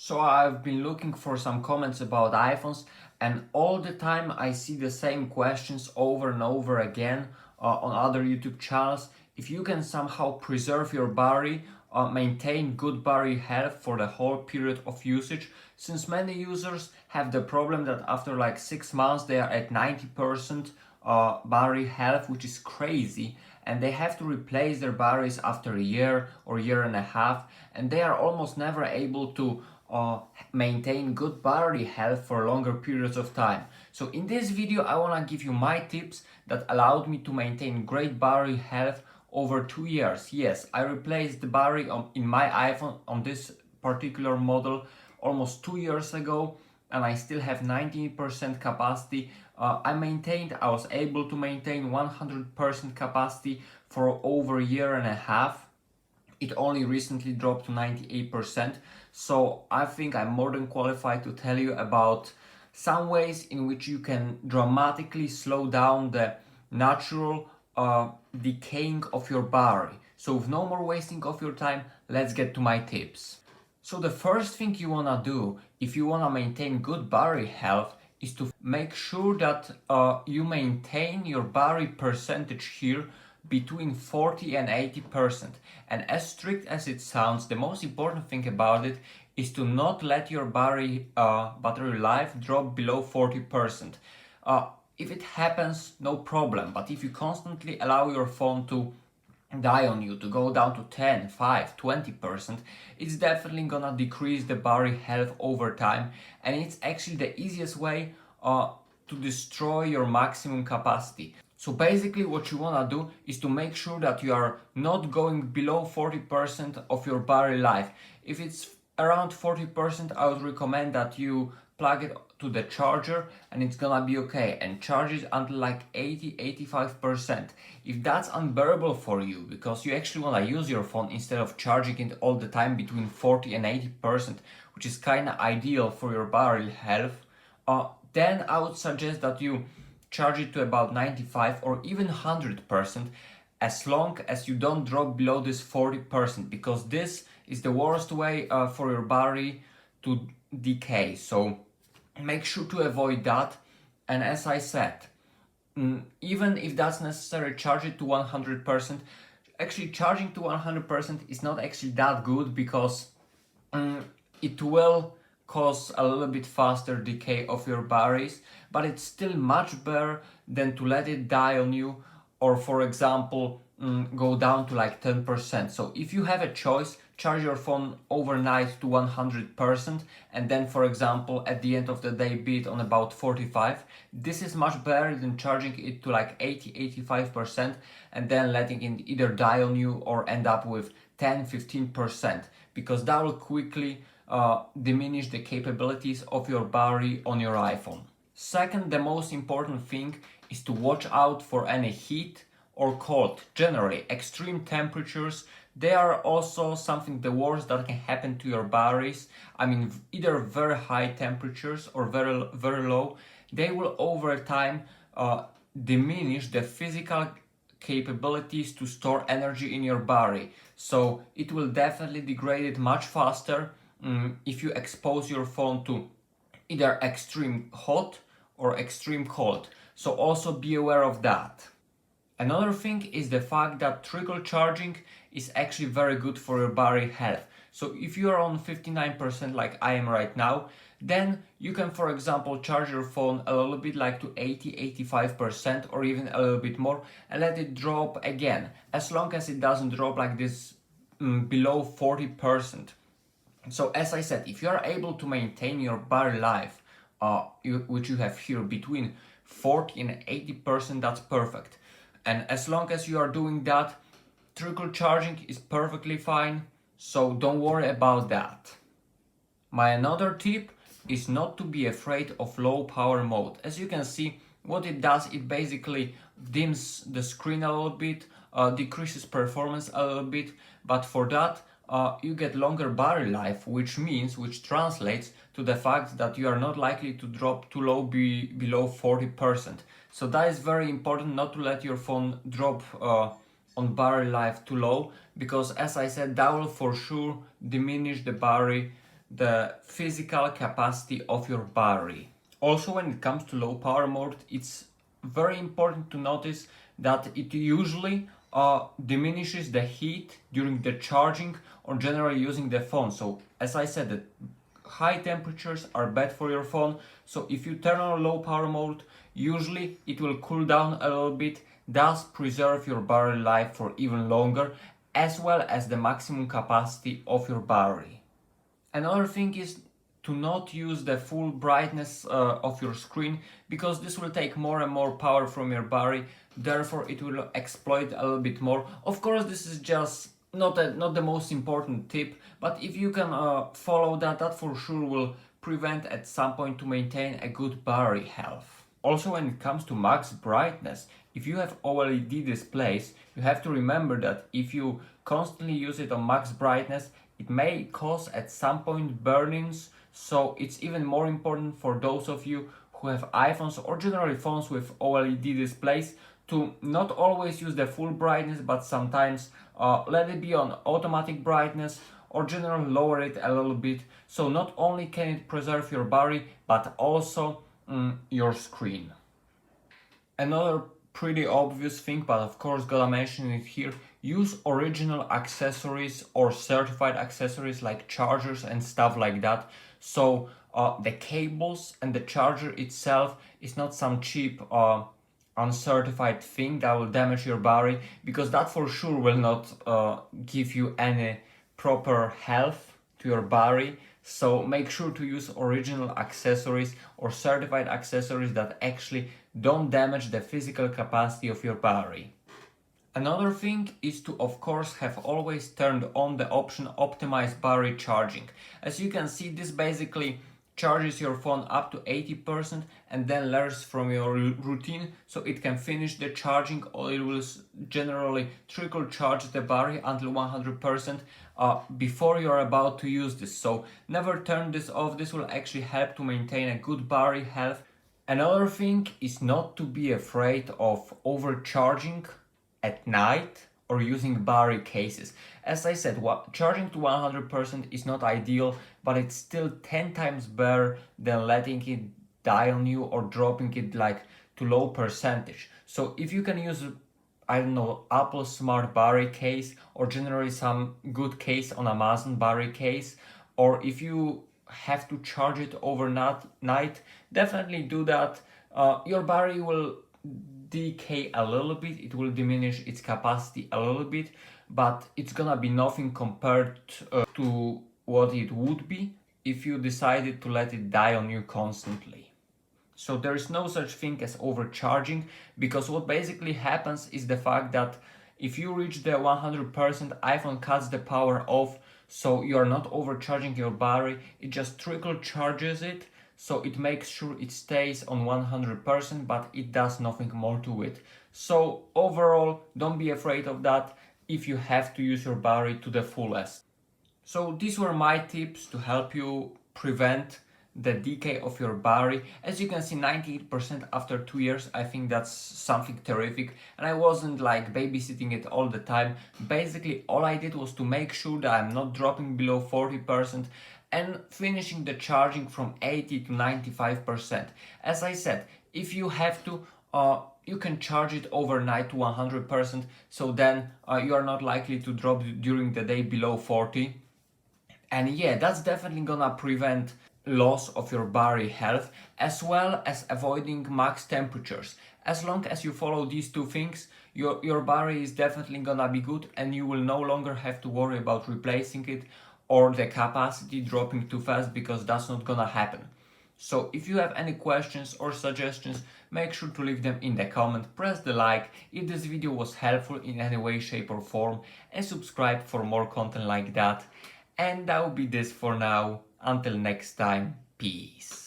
So I've been looking for some comments about iPhones, and all the time I see the same questions over and over again on other YouTube channels. If you can somehow preserve your battery, maintain good battery health for the whole period of usage, since many users have the problem that after like 6 months they are at 90% battery health, which is crazy, and they have to replace their batteries after a year or year and a half, and they are almost never able to maintain good battery health for longer periods of time. So in this video I want to give you my tips that allowed me to maintain great battery health over 2 years. Yes, I replaced the battery in my iPhone on this particular model almost 2 years ago, and I still have 90% capacity. I was able to maintain 100% capacity for over a year and a half. It only recently dropped to 98%, so I think I'm more than qualified to tell you about some ways in which you can dramatically slow down the natural decaying of your battery. So with no more wasting of your time, let's get to my tips. So the first thing you wanna do if you wanna maintain good battery health is to make sure that you maintain your battery percentage here between 40 and 80%. And as strict as it sounds, the most important thing about it is to not let your battery life drop below 40%. If it happens, no problem, but if you constantly allow your phone to die on you, to go down to 10, 5, 20%, it's definitely gonna decrease the battery health over time, and it's actually the easiest way to destroy your maximum capacity. So basically what you wanna do is to make sure that you are not going below 40% of your battery life. If it's around 40%, I would recommend that you plug it to the charger and it's gonna be okay, and charge it until like 80-85%. If that's unbearable for you because you actually wanna use your phone instead of charging it all the time between 40 and 80%, which is kinda ideal for your battery health, then I would suggest that you charge it to about 95 or even 100%, as long as you don't drop below this 40%, because this is the worst way for your battery to decay. So make sure to avoid that. And as I said, even if that's necessary, charge it to 100%. Actually, charging to 100% is not actually that good, because it will cause a little bit faster decay of your batteries, but it's still much better than to let it die on you, or for example go down to like 10%. So if you have a choice, charge your phone overnight to 100%, and then for example at the end of the day be it on about 45. This is much better than charging it to like 80-85% and then letting it either die on you or end up with 10-15%, because that will quickly diminish the capabilities of your battery on your iPhone. Second, the most important thing is to watch out for any heat or cold. Generally, extreme temperatures, they are also something the worst that can happen to your batteries. I mean, either very high temperatures or very low, they will over time diminish the physical capabilities to store energy in your battery. So it will definitely degrade it much faster if you expose your phone to either extreme hot or extreme cold. So also be aware of that. Another thing is the fact that trickle charging is actually very good for your battery health. So if you are on 59% like I am right now, then you can, for example, charge your phone a little bit, like to 80-85% or even a little bit more, and let it drop again, as long as it doesn't drop like this below 40%. So as I said, if you are able to maintain your battery life, which you have here between 40 and 80%, that's perfect. And as long as you are doing that, trickle charging is perfectly fine, so don't worry about that. My another tip is not to be afraid of low power mode. As you can see, what it does, it basically dims the screen a little bit, decreases performance a little bit, but for that you get longer battery life, which translates to the fact that you are not likely to drop too low below 40%. So that is very important, not to let your phone drop on battery life too low, because as I said, that will for sure diminish the battery the physical capacity of your battery. Also, when it comes to low power mode, it's very important to notice that it usually diminishes the heat during the charging or generally using the phone. So as I said, that high temperatures are bad for your phone. So if you turn on low power mode, usually it will cool down a little bit, thus preserve your battery life for even longer, as well as the maximum capacity of your battery. Another thing is to not use the full brightness of your screen, because this will take more and more power from your battery, therefore it will exploit a little bit more. Of course, this is just not the most important tip, but if you can follow that, that for sure will prevent at some point to maintain a good battery health. Also, when it comes to max brightness, if you have OLED displays, you have to remember that if you constantly use it on max brightness, it may cause at some point burn-ins. So it's even more important for those of you who have iPhones or generally phones with OLED displays to not always use the full brightness, but sometimes let it be on automatic brightness or generally lower it a little bit. So not only can it preserve your battery, but also your screen. Another pretty obvious thing, but of course gotta mention it here, use original accessories or certified accessories like chargers and stuff like that. So the cables and the charger itself is not some cheap uncertified thing that will damage your battery, because that for sure will not give you any proper health to your battery. So make sure to use original accessories or certified accessories that actually don't damage the physical capacity of your battery. Another thing is to, of course, have always turned on the option Optimized battery charging. As you can see, this basically charges your phone up to 80% and then learns from your routine, so it can finish the charging, or it will generally trickle charge the battery until 100% before you're about to use this. So never turn this off. This will actually help to maintain a good battery health. Another thing is not to be afraid of overcharging at night or using battery cases. As I said, charging to 100% is not ideal, but it's still 10 times better than letting it die on you or dropping it like to low percentage. So if you can use, I don't know, Apple Smart battery case or generally some good case on Amazon battery case, or if you have to charge it overnight, definitely do that. Your battery will decay a little bit, it will diminish its capacity a little bit, but it's gonna be nothing compared to what it would be if you decided to let it die on you constantly. So there is no such thing as overcharging, because what basically happens is the fact that if you reach the 100%, iPhone cuts the power off, so you are not overcharging your battery, it just trickle charges it. So it makes sure it stays on 100%, but it does nothing more to it. So overall, don't be afraid of that if you have to use your battery to the fullest. So these were my tips to help you prevent the decay of your battery. As you can see, 98% after 2 years, I think that's something terrific. And I wasn't like babysitting it all the time. Basically, all I did was to make sure that I'm not dropping below 40% and finishing the charging from 80 to 95%. As I said, if you have to, you can charge it overnight to 100%, so then you are not likely to drop during the day below 40. And yeah, that's definitely gonna prevent loss of your battery health, as well as avoiding max temperatures. As long as you follow these two things, your battery is definitely gonna be good, and you will no longer have to worry about replacing it or the capacity dropping too fast, because that's not gonna happen. So if you have any questions or suggestions, make sure to leave them in the comment, press the like if this video was helpful in any way, shape or form, and subscribe for more content like that. And that will be this for now. Until next time, peace.